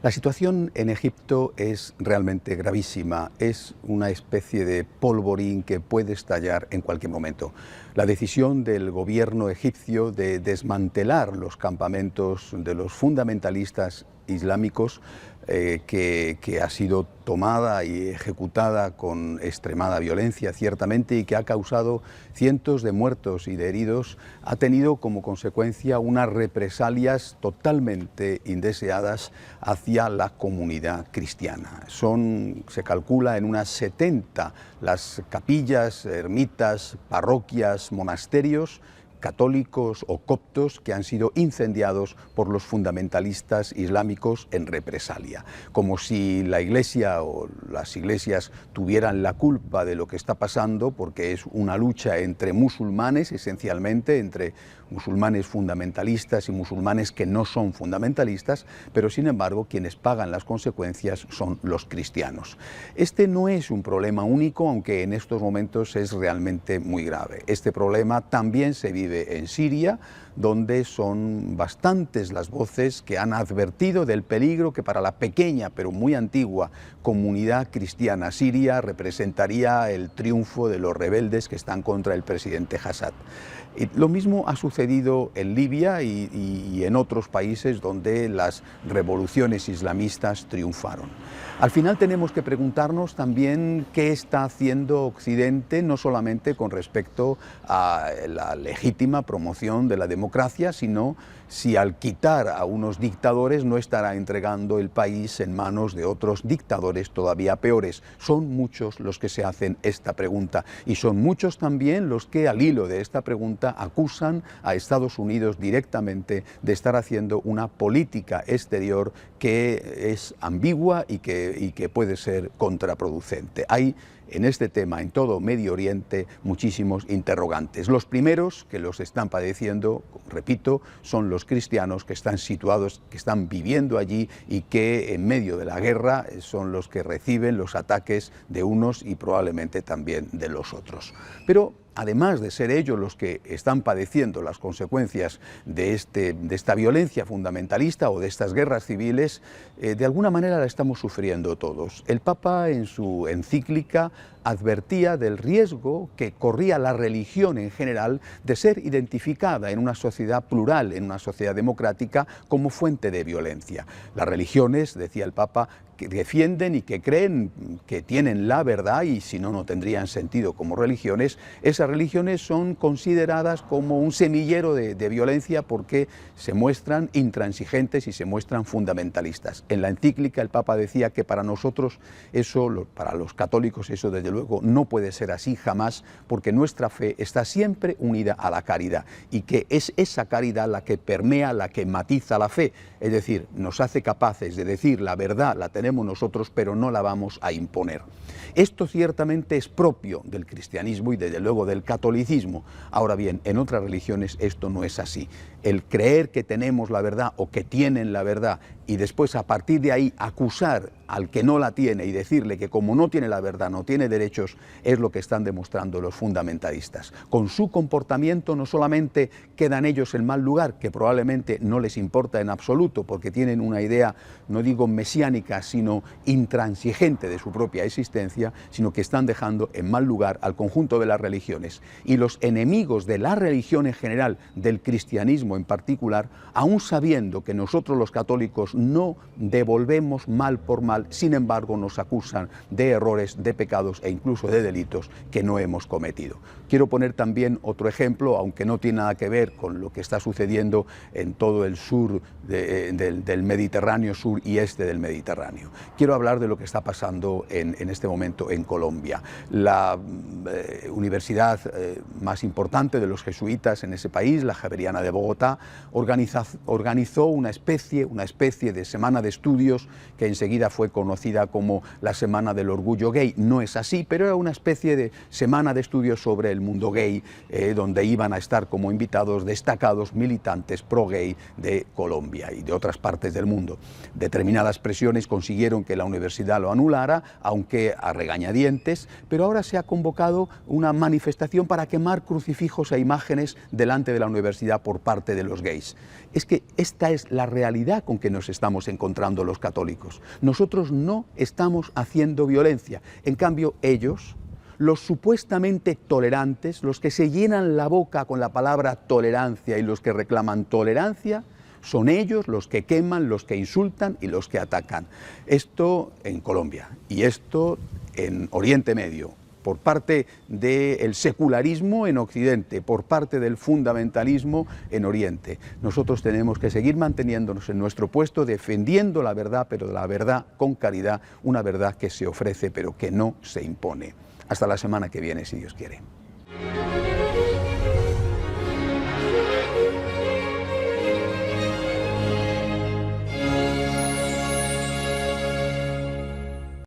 La situación en Egipto es realmente gravísima, es una especie de polvorín que puede estallar en cualquier momento. La decisión del gobierno egipcio de desmantelar los campamentos de los fundamentalistas islámicos que ha sido tomada y ejecutada con extremada violencia, ciertamente, y que ha causado cientos de muertos y de heridos, ha tenido como consecuencia unas represalias totalmente indeseadas hacia la comunidad cristiana. Se calcula en unas 70 las capillas, ermitas, parroquias, monasterios católicos o coptos que han sido incendiados por los fundamentalistas islámicos en represalia, como si la Iglesia o las iglesias tuvieran la culpa de lo que está pasando, porque es una lucha entre musulmanes, esencialmente, entre musulmanes fundamentalistas y musulmanes que no son fundamentalistas, pero sin embargo quienes pagan las consecuencias son los cristianos. Este no es un problema único, aunque en estos momentos es realmente muy grave. Este problema también se vive en Siria, donde son bastantes las voces que han advertido del peligro que para la pequeña pero muy antigua comunidad cristiana siria representaría el triunfo de los rebeldes que están contra el presidente Assad. Y lo mismo ha sucedido en Libia y en otros países donde las revoluciones islamistas triunfaron. Al final tenemos que preguntarnos también qué está haciendo Occidente, no solamente con respecto a la legítima promoción de la democracia, sino si al quitar a unos dictadores no estará entregando el país en manos de otros dictadores todavía peores. Son muchos los que se hacen esta pregunta y son muchos también los que al hilo de esta pregunta acusan a Estados Unidos directamente de estar haciendo una política exterior que es ambigua y que puede ser contraproducente. Hay en este tema, en todo Medio Oriente, muchísimos interrogantes. Los primeros que los están padeciendo, repito, son los cristianos que están situados, que están viviendo allí y que en medio de la guerra son los que reciben los ataques de unos y probablemente también de los otros. Pero además de ser ellos los que están padeciendo las consecuencias de esta violencia fundamentalista o de estas guerras civiles, de alguna manera la estamos sufriendo todos. El Papa, en su encíclica, advertía del riesgo que corría la religión en general de ser identificada en una sociedad plural, en una sociedad democrática, como fuente de violencia. Las religiones, decía el Papa, que defienden y que creen que tienen la verdad, y si no, no tendrían sentido como religiones, esas religiones son consideradas como un semillero de violencia porque se muestran intransigentes y se muestran fundamentalistas. En la encíclica el Papa decía que para nosotros eso, para los católicos, eso desde luego no puede ser así jamás, porque nuestra fe está siempre unida a la caridad y que es esa caridad la que permea, la que matiza la fe, es decir, nos hace capaces de decir la verdad, la tenemos nosotros, pero no la vamos a imponer. Esto ciertamente es propio del cristianismo y desde luego del catolicismo. Ahora bien, en otras religiones esto no es así. El creer que tenemos la verdad o que tienen la verdad y después a partir de ahí acusar al que no la tiene y decirle que como no tiene la verdad, no tiene derechos, es lo que están demostrando los fundamentalistas. Con su comportamiento no solamente quedan ellos en mal lugar, que probablemente no les importa en absoluto porque tienen una idea, no digo mesiánica, sino intransigente de su propia existencia, sino que están dejando en mal lugar al conjunto de las religiones. Y los enemigos de la religión en general, del cristianismo en particular, aún sabiendo que nosotros los católicos no devolvemos mal por mal, sin embargo nos acusan de errores, de pecados e incluso de delitos que no hemos cometido. Quiero poner también otro ejemplo, aunque no tiene nada que ver con lo que está sucediendo en todo el sur del Mediterráneo, sur y este del Mediterráneo. Quiero hablar de lo que está pasando en este momento en Colombia. La universidad más importante de los jesuitas en ese país, la Javeriana de Bogotá, organizó una especie de semana de estudios que enseguida fue conocida como la Semana del Orgullo Gay. No es así, pero era una especie de semana de estudios sobre el mundo gay, donde iban a estar como invitados destacados militantes pro-gay de Colombia y de otras partes del mundo. Determinadas presiones consiguieron que la universidad lo anulara, aunque a regañadientes, pero ahora se ha convocado una manifestación para quemar crucifijos e imágenes delante de la universidad por parte parte de los gays. Es que esta es la realidad con que nos estamos encontrando los católicos. Nosotros no estamos haciendo violencia, en cambio ellos, los supuestamente tolerantes, los que se llenan la boca con la palabra tolerancia y los que reclaman tolerancia, son ellos los que queman, los que insultan y los que atacan. Esto en Colombia y esto en Oriente Medio, por parte del secularismo en Occidente, por parte del fundamentalismo en Oriente. Nosotros tenemos que seguir manteniéndonos en nuestro puesto, defendiendo la verdad, pero la verdad con caridad, una verdad que se ofrece pero que no se impone. Hasta la semana que viene, si Dios quiere.